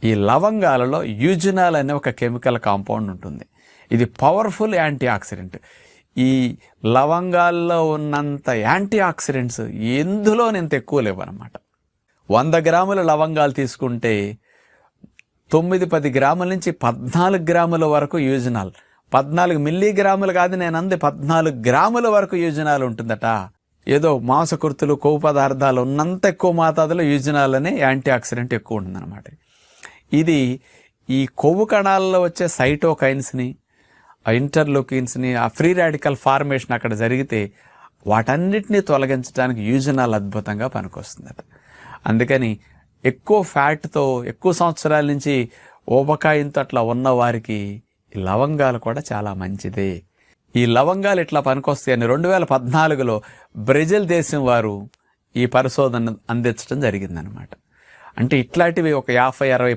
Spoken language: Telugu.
ఈ లవంగాలలో యూజినాల్ అనే ఒక కెమికల్ కాంపౌండ్ ఉంటుంది. ఇది పవర్ఫుల్ యాంటీ ఆక్సిడెంట్. ఈ లవంగాల్లో ఉన్నంత యాంటీ ఆక్సిడెంట్స్ ఎందులో ఇంత ఎక్కువ లేవన్నమాట. 100 గ్రాముల లవంగాలు తీసుకుంటే 9-10 గ్రాముల నుంచి 14 గ్రాముల వరకు యూజినాల్, 14 మిల్లీగ్రాములు కాదు నేను అంది, 14 గ్రాముల వరకు యూజినాల్ ఉంటుందట. ఏదో మాంసకృతులు, కొవ్వు పదార్థాలు ఉన్నంత ఎక్కువ మోతాదులో యూజినాల్ అనే యాంటీ ఆక్సిడెంట్ ఎక్కువ ఉంటుందన్నమాట. ఇది ఈ కొవ్వు కణాల్లో వచ్చే సైటోకైన్స్ని, ఇంటర్లోకిన్స్ని, ఆ ఫ్రీ రాడికల్ ఫార్మేషన్ అక్కడ జరిగితే వాటన్నిటినీ తొలగించడానికి యూజినాల్ అద్భుతంగా పనికొస్తుందట. అందుకని ఎక్కువ ఫ్యాట్తో ఎక్కువ సంవత్సరాల నుంచి ఊబకాయంతో అట్లా ఉన్న వారికి ఈ లవంగాలు కూడా చాలా మంచిదే. ఈ లవంగాలు ఇట్లా పనికొస్తాయని 2014లో బ్రెజిల్ దేశం వారు ఈ పరిశోధన అందించడం జరిగిందనమాట. అంటే ఇట్లాంటివి ఒక 50-60